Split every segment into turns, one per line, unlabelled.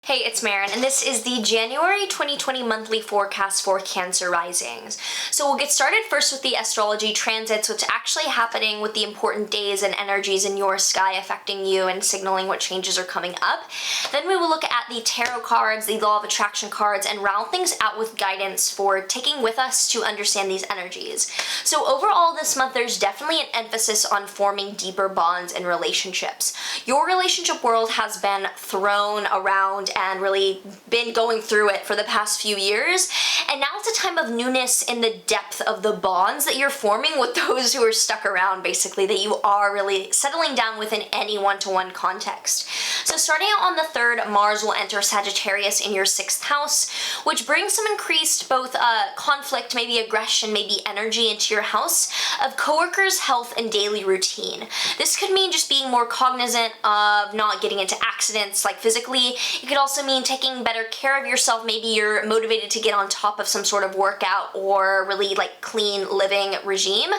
Hey, it's Maren, and this is the January 2020 monthly forecast for Cancer risings. So we'll get started first with the astrology transits, which are actually happening with the important days and energies in your sky affecting you and signaling what changes are coming up. Then we will look at the tarot cards, the law of attraction cards, and round things out with guidance for taking with us to understand these energies. So overall this month, there's definitely an emphasis on forming deeper bonds and relationships. Your relationship world has been thrown around and really been going through it for the past few years. And now it's a time of newness in the depth of the bonds that you're forming with those who are stuck around, basically, that you are really settling down within any one-to-one context. So starting out on the 3rd, Mars will enter Sagittarius in your 6th house, which brings some increased both conflict, maybe aggression, maybe energy into your house of coworkers, health, and daily routine. This could mean just being more cognizant of not getting into accidents, like physically. It could also mean taking better care of yourself. Maybe you're motivated to get on top of some sort of workout or really clean living regime.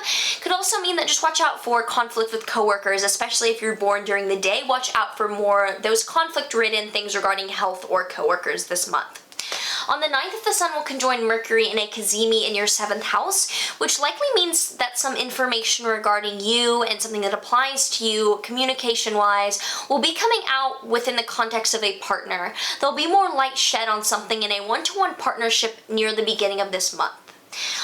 Could also mean that just watch out for conflict with coworkers, especially if you're born during the day. Watch out for more those conflict-ridden things regarding health or coworkers this month. On the 9th, the Sun will conjoin Mercury in a Cazimi in your 7th house, which likely means that some information regarding you and something that applies to you communication-wise will be coming out within the context of a partner. There'll be more light shed on something in a one-to-one partnership near the beginning of this month.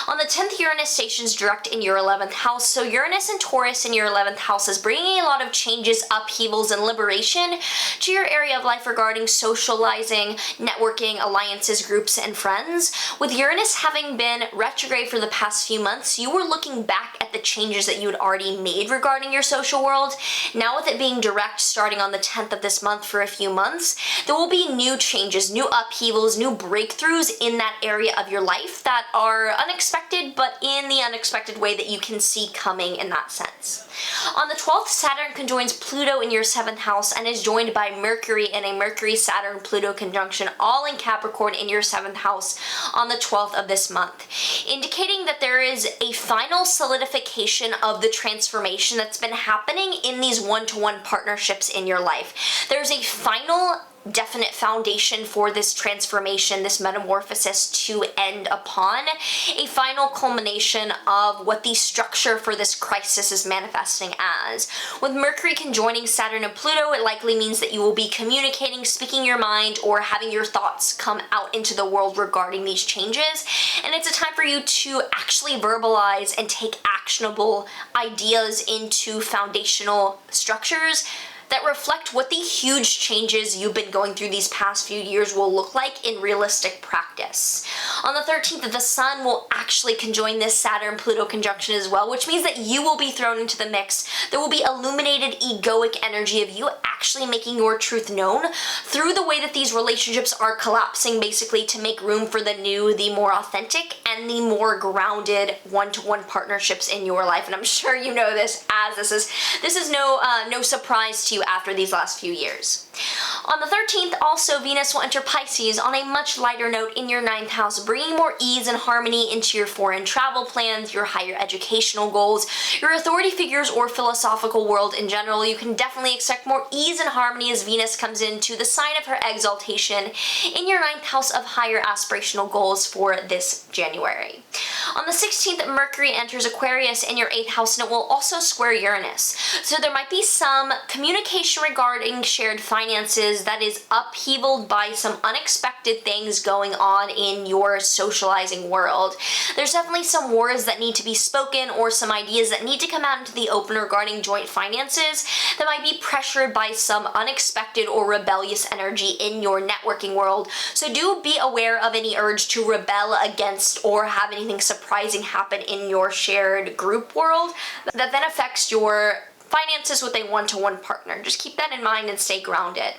On the 10th, Uranus stations direct in your 11th house, so Uranus and Taurus in your 11th house is bringing a lot of changes, upheavals, and liberation to your area of life regarding socializing, networking, alliances, groups, and friends. With Uranus having been retrograde for the past few months, you were looking back at the changes that you had already made regarding your social world. Now with it being direct starting on the 10th of this month for a few months, there will be new changes, new upheavals, new breakthroughs in that area of your life that are unexpected, but in the unexpected way that you can see coming in that sense. On the 12th, Saturn conjoins Pluto in your 7th house and is joined by Mercury in a Mercury-Saturn-Pluto conjunction, all in Capricorn in your 7th house on the 12th of this month, indicating that there is a final solidification of the transformation that's been happening in these one-to-one partnerships in your life. There's a final definite foundation for this transformation, this metamorphosis to end upon, a final culmination of what the structure for this crisis is manifesting as. With Mercury conjoining Saturn and Pluto, it likely means that you will be communicating, speaking your mind, or having your thoughts come out into the world regarding these changes. And it's a time for you to actually verbalize and take actionable ideas into foundational structures that reflect what the huge changes you've been going through these past few years will look like in realistic practice. On the 13th, the Sun will actually conjoin this Saturn-Pluto conjunction as well, which means that you will be thrown into the mix. There will be illuminated egoic energy of you actually making your truth known through the way that these relationships are collapsing, basically to make room for the new, the more authentic, and the more grounded one-to-one partnerships in your life. And I'm sure you know this, as this is no surprise to you after these last few years. On the 13th, also, Venus will enter Pisces on a much lighter note in your 9th house, bringing more ease and harmony into your foreign travel plans, your higher educational goals, your authority figures, or philosophical world in general. You can definitely expect more ease and harmony as Venus comes into the sign of her exaltation in your 9th house of higher aspirational goals for this January. On the 16th, Mercury enters Aquarius in your 8th house, and it will also square Uranus. So there might be some communication regarding shared finances that is upheavaled by some unexpected things going on in your socializing world. There's definitely some words that need to be spoken or some ideas that need to come out into the open regarding joint finances that might be pressured by some unexpected or rebellious energy in your networking world. So do be aware of any urge to rebel against or have anything surprising happen in your shared group world that then affects your finances with a one-to-one partner. Just keep that in mind and stay grounded.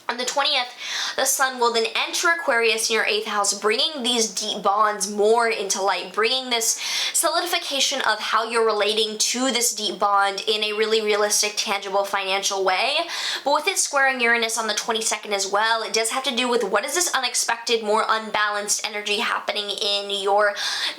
On the 20th, the Sun will then enter Aquarius in your 8th house, bringing these deep bonds more into light, bringing this solidification of how you're relating to this deep bond in a really realistic, tangible, financial way. But with it squaring Uranus on the 22nd as well, it does have to do with what is this unexpected, more unbalanced energy happening in your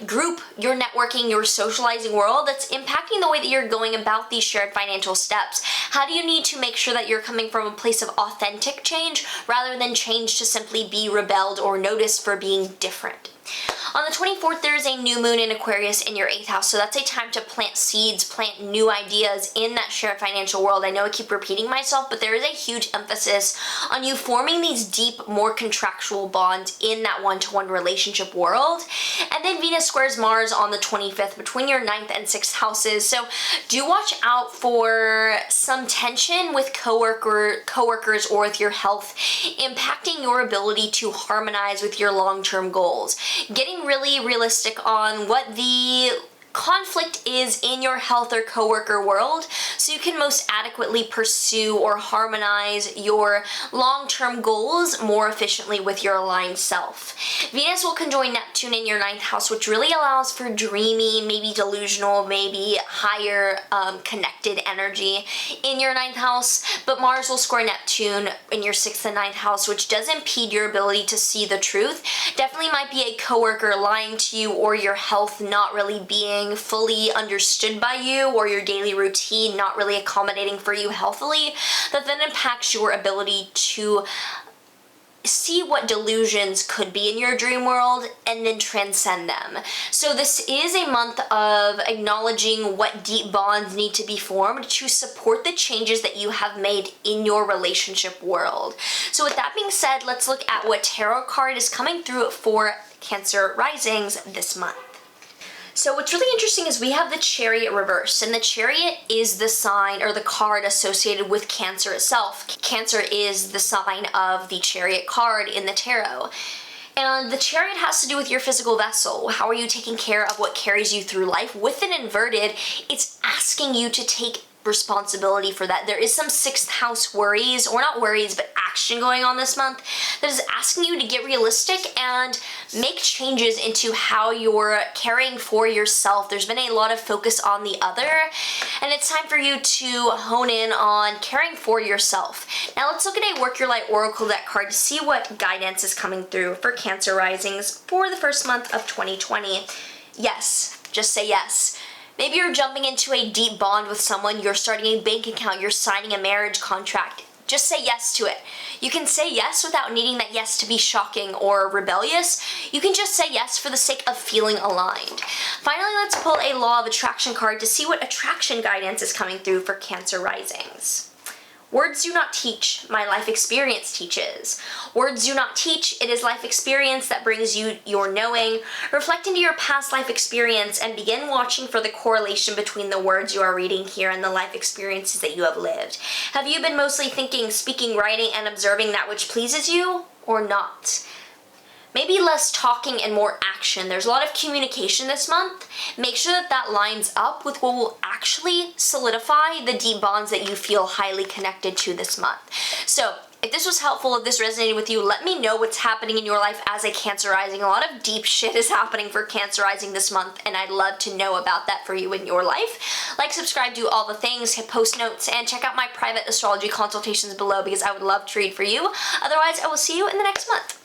group, your networking, your socializing world that's impacting the way that you're going about these shared financial steps. How do you need to make sure that you're coming from a place of authentic change change rather than change to simply be rebelled or noticed for being different. On the 24th, there is a new moon in Aquarius in your 8th house, so that's a time to plant seeds, plant new ideas in that shared financial world. I know I keep repeating myself, but there is a huge emphasis on you forming these deep, more contractual bonds in that one-to-one relationship world. And then Venus squares Mars on the 25th between your 9th and 6th houses, so do watch out for some tension with coworkers or with your health, impacting your ability to harmonize with your long-term goals. Getting really realistic on what the conflict is in your health or coworker world so you can most adequately pursue or harmonize your long-term goals more efficiently with your aligned self. Venus will conjoin Neptune in your 9th house, which really allows for dreamy, maybe delusional, maybe higher connected energy in your 9th house, but Mars will square Neptune in your 6th and 9th house, which does impede your ability to see the truth. Definitely might be a coworker lying to you or your health not really being fully understood by you or your daily routine not really accommodating for you healthily, that then impacts your ability to see what delusions could be in your dream world and then transcend them. So this is a month of acknowledging what deep bonds need to be formed to support the changes that you have made in your relationship world. So with that being said, let's look at what tarot card is coming through for Cancer risings this month. So what's really interesting is we have the Chariot reversed, and the Chariot is the sign or the card associated with Cancer itself. Cancer is the sign of the Chariot card in the tarot. And the Chariot has to do with your physical vessel. How are you taking care of what carries you through life? With an inverted, it's asking you to take responsibility for that. There is some 6th house worries, or not worries, but action going on this month that is asking you to get realistic and make changes into how you're caring for yourself. There's been a lot of focus on the other, and it's time for you to hone in on caring for yourself. Now let's look at a Work Your Light Oracle deck card to see what guidance is coming through for Cancer risings for the first month of 2020. Yes, just say yes. Maybe you're jumping into a deep bond with someone, you're starting a bank account, you're signing a marriage contract. Just say yes to it. You can say yes without needing that yes to be shocking or rebellious. You can just say yes for the sake of feeling aligned. Finally, let's pull a Law of Attraction card to see what attraction guidance is coming through for Cancer risings. Words do not teach, my life experience teaches. Words do not teach, it is life experience that brings you your knowing. Reflect into your past life experience and begin watching for the correlation between the words you are reading here and the life experiences that you have lived. Have you been mostly thinking, speaking, writing, and observing that which pleases you, or not? Maybe less talking and more action. There's a lot of communication this month. Make sure that that lines up with what will actually solidify the deep bonds that you feel highly connected to this month. So if this was helpful, if this resonated with you, let me know what's happening in your life as a Cancer rising. A lot of deep shit is happening for Cancer rising this month, and I'd love to know about that for you in your life. Like, subscribe, do all the things, hit post notes, and check out my private astrology consultations below because I would love to read for you. Otherwise, I will see you in the next month.